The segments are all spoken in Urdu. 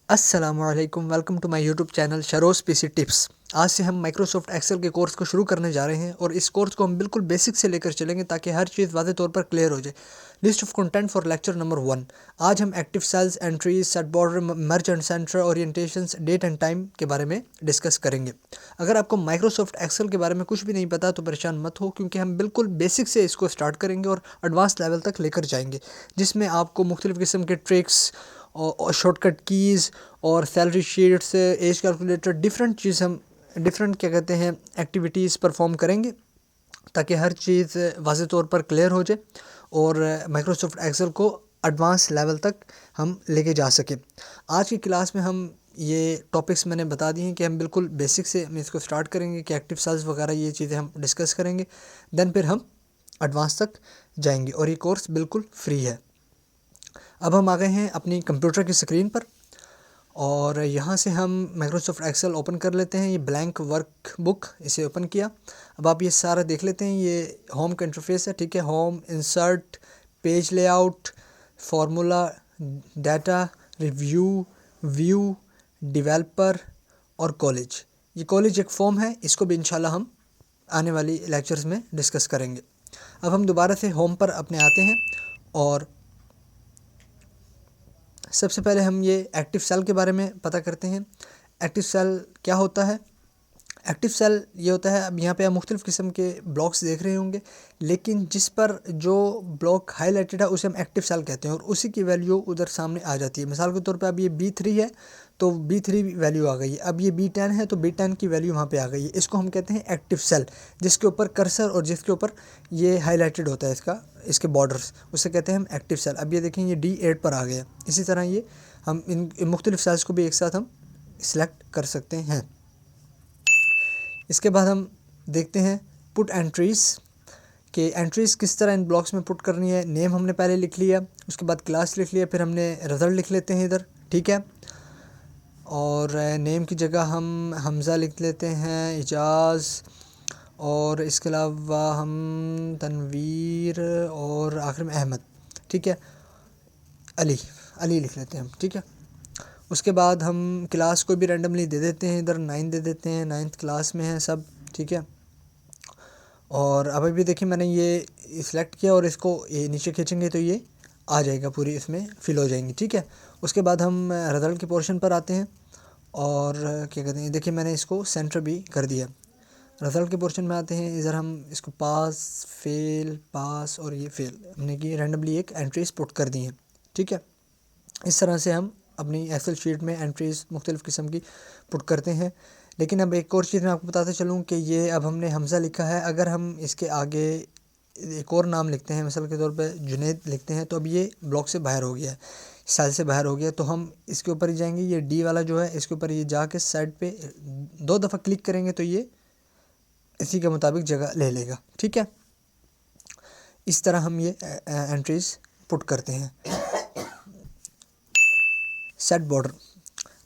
السلام علیکم، welcome to my YouTube channel Sharoz PC سی ٹپس۔ آج سے ہم مائکروسافٹ ایکسل کے کورس کو شروع کرنے جا رہے ہیں اور اس کورس کو ہم بالکل بیسک سے لے کر چلیں گے تاکہ ہر چیز واضح طور پر کلیئر ہو جائے۔ List of content for lecture number 1۔ آج ہم active cells, entries, set border, merge and center, orientations, date and time کے بارے میں ڈسکس کریں گے۔ اگر آپ کو مائکروسافٹ ایکسل کے بارے میں کچھ بھی نہیں پتا تو پریشان مت ہو، کیونکہ ہم بالکل بیسک سے اس کو سٹارٹ کریں گے اور ایڈوانس لیول تک لے کر جائیں گے، جس میں آپ کو مختلف قسم کے ٹرکس اور شارٹ کٹ کیز اور salary sheets, age calculator, different کیا کہتے ہیں ایکٹیویٹیز پرفارم کریں گے تاکہ ہر چیز واضح طور پر کلیئر ہو جائے اور مائکروسافٹ ایکسل کو ایڈوانس لیول تک ہم لے کے جا سکیں۔ آج کی کلاس میں ہم یہ ٹاپکس میں نے بتا دی ہیں کہ ہم بالکل بیسک سے ہم اس کو سٹارٹ کریں گے کہ ایکٹیو سیلز وغیرہ یہ چیزیں ہم ڈسکس کریں گے، دین پھر ہم ایڈوانس تک جائیں گے اور یہ کورس بالکل فری ہے۔ اب ہم آ گئے ہیں اپنی کمپیوٹر کی اسکرین پر اور یہاں سے ہم مائکروسافٹ ایکسل اوپن کر لیتے ہیں۔ یہ بلینک ورک بک، اسے اوپن کیا۔ اب آپ یہ سارا دیکھ لیتے ہیں، یہ ہوم کا انٹرفیس ہے، ٹھیک ہے۔ Home, insert, page layout, formula, data, review, view, developer اور کالج۔ یہ کالج ایک فارم ہے، اس کو بھی انشاءاللہ ہم آنے والی لیکچرز میں ڈسکس کریں گے۔ اب ہم دوبارہ سے ہوم پر اپنے آتے ہیں اور سب سے پہلے ہم یہ ایکٹیو سیل کے بارے میں پتہ کرتے ہیں۔ ایکٹیو سیل کیا ہوتا ہے؟ ایکٹیو سیل یہ ہوتا ہے، اب یہاں پہ آپ مختلف قسم کے بلاکس دیکھ رہے ہوں گے، لیکن جس پر جو بلاک ہائی لائٹڈ ہے اسے ہم ایکٹیو سیل کہتے ہیں اور اسی کی ویلیو ادھر سامنے آ جاتی ہے۔ مثال کے طور پہ اب یہ B3 ہے تو B3 ویلیو آ گئی ہے، اب یہ B10 ہے تو B10 کی ویلیو وہاں پہ آ گئی ہے۔ اس کو ہم کہتے ہیں ایکٹیو سیل، جس کے اوپر کرسر اور جس کے اوپر یہ ہائی لائٹڈ ہوتا ہے اس کے بارڈرز، اسے کہتے ہیں ہم ایکٹیو سیل۔ اب یہ دیکھیں یہ D8 پر آ گیا۔ اسی طرح یہ ہم ان مختلف سیلز کو بھی ایک ساتھ ہم سلیکٹ کر سکتے ہیں۔ اس کے بعد ہم دیکھتے ہیں پٹ انٹریز، کہ انٹریز کس طرح ان بلاکس میں پٹ کرنی ہے۔ نیم ہم نے پہلے لکھ لیا، اس کے بعد کلاس لکھ لیا، پھر ہم نے رزلٹ لکھ لیتے ہیں ادھر، ٹھیک ہے۔ اور نیم کی جگہ ہم حمزہ لکھ لیتے ہیں، اعجاز، اور اس کے علاوہ ہم تنویر اور آخر میں احمد، ٹھیک ہے۔ علی لکھ لیتے ہیں ہم، ٹھیک ہے۔ اس کے بعد ہم کلاس کو بھی رینڈملی دے دیتے ہیں، ادھر 9 دے دیتے ہیں، 9th کلاس میں ہیں سب، ٹھیک ہے۔ اور اب بھی دیکھیں میں نے یہ سلیکٹ کیا اور اس کو یہ نیچے کھینچیں گے تو یہ آ جائے گا، پوری اس میں فل ہو جائیں گی، ٹھیک ہے۔ اس کے بعد ہم رزلٹ کے پورشن پر آتے ہیں اور کیا کہتے ہیں، دیکھیں میں نے اس کو سینٹر بھی کر دیا۔ رزلٹ کے پورشن میں آتے ہیں، ادھر ہم اس کو پاس، فیل، پاس اور یہ فیل ہم نے کی رینڈملی ایک انٹریز پٹ کر دی ہیں، ٹھیک ہے۔ اس طرح سے ہم اپنی ایکسل شیٹ میں انٹریز مختلف قسم کی پٹ کرتے ہیں۔ لیکن اب ایک اور چیز میں آپ کو بتاتا چلوں کہ یہ اب ہم نے حمزہ لکھا ہے، اگر ہم اس کے آگے ایک اور نام لکھتے ہیں، مثال کے طور پہ جنید لکھتے ہیں، تو اب یہ بلاک سے باہر ہو گیا ہے، سیل سے باہر ہو گیا، تو ہم اس کے اوپر ہی جائیں گے، یہ ڈی والا جو ہے اس کے اوپر یہ جا کے سائڈ پہ 2 دفعہ کلک کریں گے تو یہ اسی کے مطابق جگہ لے لے گا، ٹھیک ہے۔ اس طرح ہم یہ انٹریز پٹ کرتے ہیں۔ سیٹ بارڈر،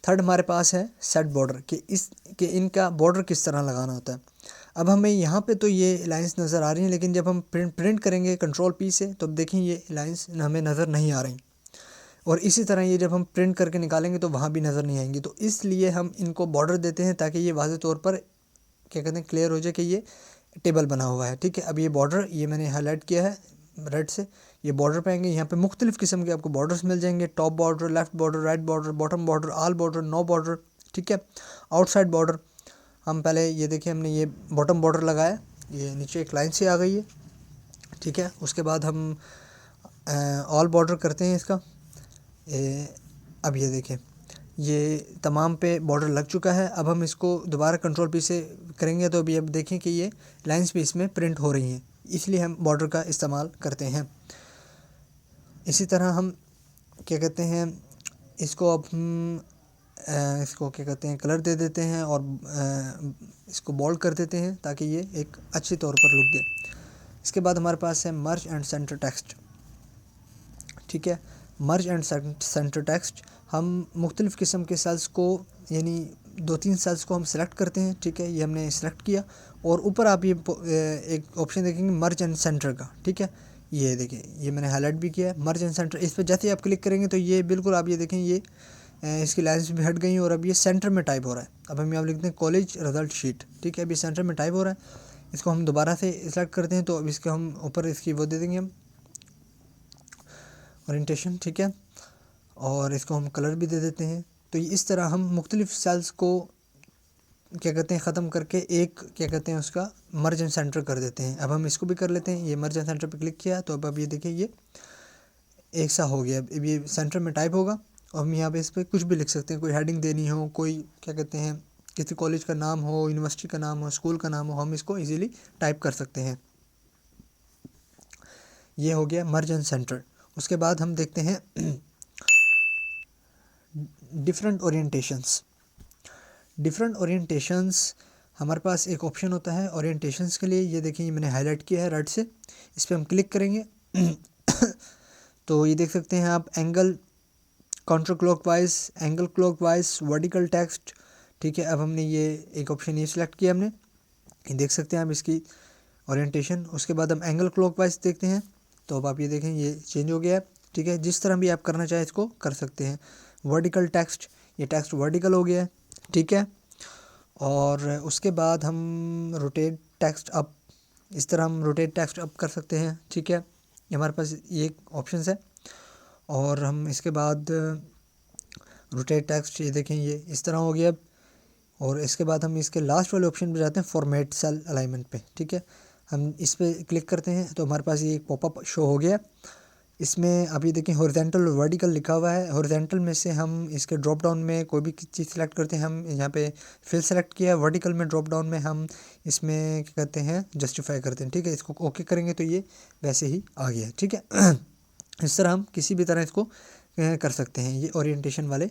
تھرڈ ہمارے پاس ہے سیٹ بارڈر، کہ ان کا بارڈر کس طرح لگانا ہوتا ہے۔ اب ہمیں یہاں پہ تو یہ لائنز نظر آ رہی ہیں، لیکن جب ہم پرنٹ کریں گے کنٹرول پی سے تو اب دیکھیں یہ لائنز ہمیں نظر نہیں آ رہی، اور اسی طرح یہ جب ہم پرنٹ کر کے نکالیں گے تو وہاں بھی نظر نہیں آئیں گی، تو اس لیے ہم ان کو بارڈر دیتے ہیں تاکہ یہ واضح طور پر کیا کہتے ہیں کلیئر ہو جائے کہ یہ ٹیبل بنا ہوا ہے، ٹھیک ہے۔ اب یہ بارڈر یہ میں نے ہائی لائٹ کیا ہے ریڈ سے، یہ بارڈر پہ آئیں گے، یہاں پہ مختلف قسم کے آپ کو بارڈرز مل جائیں گے، top border, left border, right border, bottom border, all border, no border, ٹھیک ہے۔ آؤٹ سائڈ بارڈر، ہم پہلے یہ دیکھیں ہم نے یہ باٹم بارڈر لگایا، یہ نیچے ایک لائن سے آ گئی ہے، ٹھیک ہے۔ اس کے بعد ہم آل بارڈر کرتے ہیں اس کا، اب یہ دیکھیں یہ تمام پہ بارڈر لگ چکا ہے۔ اب ہم اس کو دوبارہ کنٹرول پی سے کریں گے تو ابھی اب دیکھیں کہ یہ لائنز بھی اس میں پرنٹ ہو رہی ہیں، اس لیے ہم بارڈر کا استعمال کرتے ہیں۔ اسی طرح ہم کیا کہتے ہیں اس کو اب ہم اس کو کیا کہتے ہیں کلر دے دیتے ہیں اور اس کو بولڈ کر دیتے ہیں تاکہ یہ ایک اچھی طور پر لک دے۔ اس کے بعد ہمارے پاس ہے مرج اینڈ سینٹر ٹیکسٹ، ٹھیک ہے۔ مرج اینڈ سینٹر ٹیکسٹ، ہم مختلف قسم کے سیلز کو یعنی 2-3 سیلز کو ہم سلیکٹ کرتے ہیں، ٹھیک ہے۔ یہ ہم نے سلیکٹ کیا اور اوپر آپ یہ ایک آپشن دیکھیں گے مرج اینڈ سینٹر کا، ٹھیک ہے۔ یہ دیکھیں یہ میں نے ہائی لائٹ بھی کیا ہے مرج اینڈ سینٹر، اس پہ جیسے ہی آپ کلک کریں گے تو یہ بالکل آپ یہ دیکھیں یہ اس کی لائنس بھی ہٹ گئی ہیں اور اب یہ سینٹر میں ٹائپ ہو رہا ہے. اب ہم یہاں لکھتے ہیں کالج رزلٹ شیٹ. ٹھیک ہے, اب یہ سینٹر میں ٹائپ ہو رہا ہے. اس کو ہم دوبارہ سے سلیکٹ کرتے ہیں تو اب اس کے ہم اوپر اس کی وہ دے دیں گے ہم اورینٹیشن. ٹھیک ہے, اور اس کو ہم کلر بھی دے دیتے ہیں. تو اس طرح ہم مختلف سیلز کو کیا کہتے ہیں ختم کر کے ایک کیا کہتے ہیں اس کا مرج اینڈ سینٹر کر دیتے ہیں. اب ہم اس کو بھی کر لیتے ہیں. یہ مرج اینڈ سینٹر پہ کلک کیا تو اب یہ دیکھیں یہ ایک سا ہو گیا. اب یہ سینٹر میں ٹائپ ہوگا اور ہم یہاں پہ اس پہ کچھ بھی لکھ سکتے ہیں. کوئی ہیڈنگ دینی ہو, کوئی کیا کہتے ہیں کسی کالج کا نام ہو, یونیورسٹی کا نام ہو, اسکول کا نام ہو, ہم اس کو ایزیلی ٹائپ کر سکتے ہیں. یہ ہو گیا مرج اینڈ سینٹر. اس کے بعد ہم دیکھتے ہیں ڈفرینٹ اورینٹیشنس. ڈفرینٹ اورینٹیشنس ہمارے پاس ایک آپشن ہوتا ہے اورینٹیشنس کے لیے. یہ دیکھیں یہ میں نے ہائی لائٹ کیا ہے ریڈ سے. اس پہ ہم کلک کریں گے تو یہ دیکھ سکتے ہیں آپ angle counter clock wise, angle clock wise, vertical text. ٹھیک ہے, اب ہم نے یہ ایک آپشن یہ سلیکٹ کیا ہم نے. یہ دیکھ سکتے ہیں آپ اس کی اورینٹیشن. اس کے بعد ہم اینگل کلاک وائز دیکھتے ہیں تو اب آپ یہ دیکھیں یہ چینج ہو گیا ہے. ٹھیک ہے, جس طرح بھی آپ کرنا چاہیں اس کو کر سکتے ہیں. ورٹیکل ٹیکسٹ, یہ ٹیکسٹ ورٹیکل ہو گیا ہے. ٹھیک ہے, اور اس کے بعد ہم روٹیٹ ٹیکسٹ اپ, اس طرح ہم روٹیٹ ٹیکسٹ اپ کر سکتے ہیں. ٹھیک ہے, یہ ہمارے پاس یہ آپشنس ہے. اور ہم اس کے بعد روٹیٹ ٹیکسٹ یہ دیکھیں یہ اس طرح ہو گیا. اور اس کے بعد ہم اس کے لاسٹ والے آپشن پہ جاتے ہیں فارمیٹ سیل الائنمنٹ پہ. ٹھیک ہے, ہم اس پہ کلک کرتے ہیں تو ہمارے پاس یہ ایک پاپ اپ شو ہو گیا. اس میں ابھی دیکھیں ہورزینٹل اور ورٹیکل لکھا ہوا ہے. ہورزینٹل میں سے ہم اس کے ڈراپ ڈاؤن میں کوئی بھی چیز سلیکٹ کرتے ہیں. ہم یہاں پہ فل سلیکٹ کیا. ورٹیکل میں ڈراپ ڈاؤن میں ہم اس میں کیا کہتے ہیں جسٹیفائی کرتے ہیں. ٹھیک ہے, اس کو اوکے کریں گے تو یہ ویسے ہی آ گیا. ٹھیک ہے, اس طرح ہم کسی بھی طرح اس کو کر سکتے ہیں. یہ اورینٹیشن والے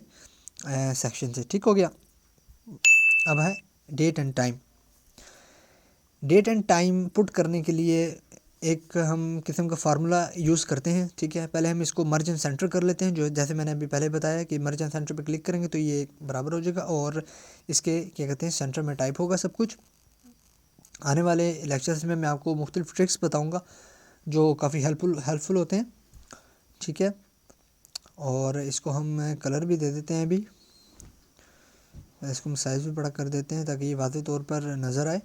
سیکشن سے. ٹھیک ہو گیا. اب ہے date and time. Date and time put کرنے کے لیے ایک ہم قسم کا فارمولا یوز کرتے ہیں. ٹھیک ہے, پہلے ہم اس کو مرج اینڈ سینٹر کر لیتے ہیں. جو جیسے میں نے ابھی پہلے بتایا کہ مرج اینڈ سینٹر پہ کلک کریں گے تو یہ برابر ہو جائے گا اور اس کے کیا کہتے ہیں سینٹر میں ٹائپ ہوگا سب کچھ. آنے والے لیکچرز میں آپ کو مختلف ٹرکس بتاؤں گا جو کافی ہیلپ فل ہوتے ہیں. ٹھیک ہے, اور اس کو ہم کلر بھی دے دیتے ہیں. ابھی اس کو ہم سائز بھی بڑا کر دیتے ہیں تاکہ یہ واضح طور پر نظر آئے.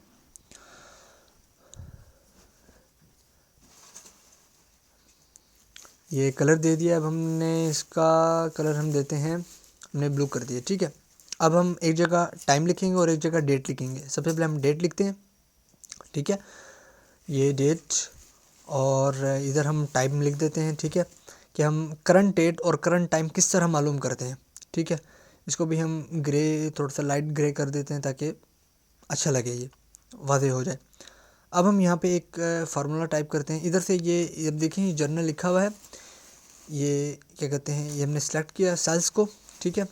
یہ کلر دے دیا. اب ہم نے اس کا کلر ہم دیتے ہیں ہم نے بلو کر دیا. ٹھیک ہے, اب ہم ایک جگہ ٹائم لکھیں گے اور ایک جگہ ڈیٹ لکھیں گے. سب سے پہلے ہم ڈیٹ لکھتے ہیں. ٹھیک ہے, یہ ڈیٹ اور ادھر ہم ٹائم لکھ دیتے ہیں. ٹھیک ہے, کہ ہم کرنٹ ڈیٹ اور کرنٹ ٹائم کس طرح معلوم کرتے ہیں. ٹھیک ہے, اس کو بھی ہم گرے تھوڑا سا لائٹ گرے کر دیتے ہیں تاکہ اچھا لگے, یہ واضح ہو جائے. اب ہم یہاں پہ ایک فارمولا ٹائپ کرتے ہیں. ادھر سے یہ اب دیکھیں یہ جرنل لکھا ہوا ہے. یہ کیا کہتے ہیں یہ ہم نے سلیکٹ کیا سیلس کو. ٹھیک ہے,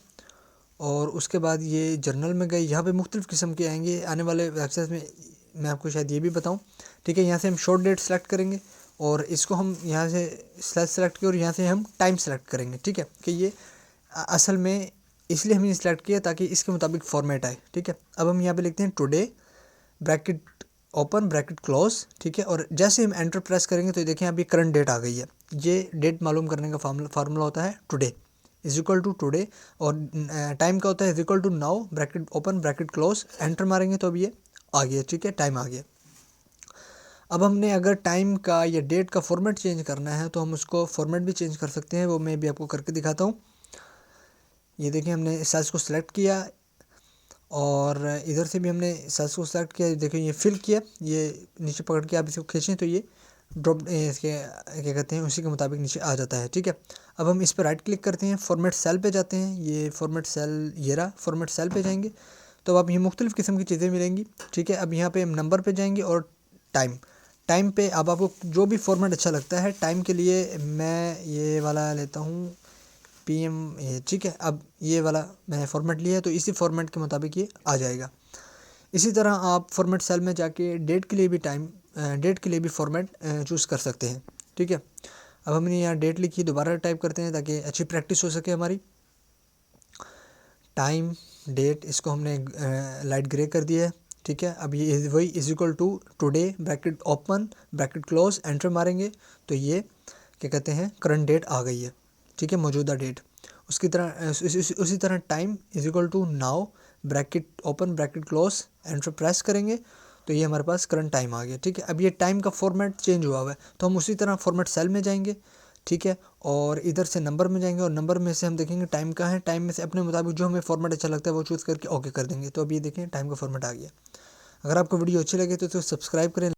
اور اس کے بعد یہ جرنل میں گئے. یہاں پہ مختلف قسم کے آئیں گے آنے والے لیکچرز میں آپ کو شاید یہ بھی بتاؤں. ٹھیک ہے, یہاں سے ہم شارٹ ڈیٹ سلیکٹ کریں گے اور اس کو ہم یہاں سے سلیکٹ کیا اور یہاں سے ہم ٹائم سلیکٹ کریں گے. ٹھیک ہے, کہ یہ اصل میں اس لیے ہم نے سلیکٹ کیا تاکہ اس کے مطابق فارمیٹ آئے. ٹھیک ہے, اب ہم یہاں پہ لکھتے ہیں today bracket open bracket close. ٹھیک ہے, اور جیسے ہم انٹر پریس کریں گے تو دیکھیں ابھی کرنٹ ڈیٹ آ گئی ہے. یہ ڈیٹ معلوم کرنے کا فارمولا ہوتا ہے today is equal to today, اور ٹائم کا ہوتا ہے is equal to now bracket open bracket close. Enter ماریں گے تو اب یہ آ گیا. ٹھیک ہے, ٹائم آ گیا. اب ہم نے اگر ٹائم کا یا ڈیٹ کا فارمیٹ چینج کرنا ہے تو ہم اس کو فارمیٹ بھی چینج کر سکتے ہیں. وہ میں بھی آپ کو کر کے دکھاتا ہوں. یہ دیکھیں ہم نے سیلس کو سلیکٹ کیا اور ادھر سے بھی ہم نے سیلس کو سلیکٹ کیا. دیکھیں یہ فل کیا, یہ نیچے پکڑ کے آپ اس کو کھینچیں تو یہ ڈراپ اس کے کیا کہتے ہیں اسی کے مطابق نیچے آ جاتا ہے. ٹھیک ہے, اب ہم اس پہ رائٹ کلک کرتے ہیں, فارمیٹ سیل پہ جاتے ہیں. یہ فارمیٹ سیل یہ رہا, فارمیٹ سیل پہ جائیں گے تو اب یہ مختلف قسم کی چیزیں ملیں گی. ٹھیک ہے, اب یہاں پہ ہم نمبر پہ جائیں گے اور ٹائم پہ اب آپ کو جو بھی فارمیٹ اچھا لگتا ہے. ٹائم کے لیے میں یہ والا لیتا ہوں پی ایم. ٹھیک ہے, اب یہ والا میں نے فارمیٹ لیا ہے تو اسی فارمیٹ کے مطابق یہ آ جائے گا. اسی طرح آپ فارمیٹ سیل میں جا کے ڈیٹ کے لیے بھی ڈیٹ کے لیے بھی فارمیٹ چوز کر سکتے ہیں. ٹھیک ہے, اب ہم نے یہاں ڈیٹ لکھی, دوبارہ ٹائپ کرتے ہیں تاکہ اچھی پریکٹس ہو سکے ہماری. ٹائم ڈیٹ اس کو ہم نے لائٹ گرے کر دیا ہے. ٹھیک ہے, اب یہ وہی is equal to today bracket open bracket close. Enter ماریں گے تو یہ کیا کہتے ہیں کرنٹ ڈیٹ آ گئی ہے. ٹھیک ہے, موجودہ ڈیٹ. اسی طرح time is equal to now bracket open bracket close enter press کریں گے تو یہ ہمارے پاس کرنٹ ٹائم آ گیا. ٹھیک ہے, اب یہ ٹائم کا فارمیٹ چینج ہوا ہے تو ہم اسی طرح فارمیٹ سیل میں جائیں گے. ٹھیک ہے, اور ادھر سے نمبر میں جائیں گے اور نمبر میں سے ہم دیکھیں گے ٹائم کہاں ہے, ٹائم میں سے اپنے مطابق جو ہمیں فارمیٹ اچھا لگتا ہے وہ چوز کر کے اوکے کر دیں گے. تو اب یہ دیکھیں ٹائم کا فارمیٹ آ گیا. اگر آپ کو ویڈیو اچھی لگے تو سبسکرائب کریں.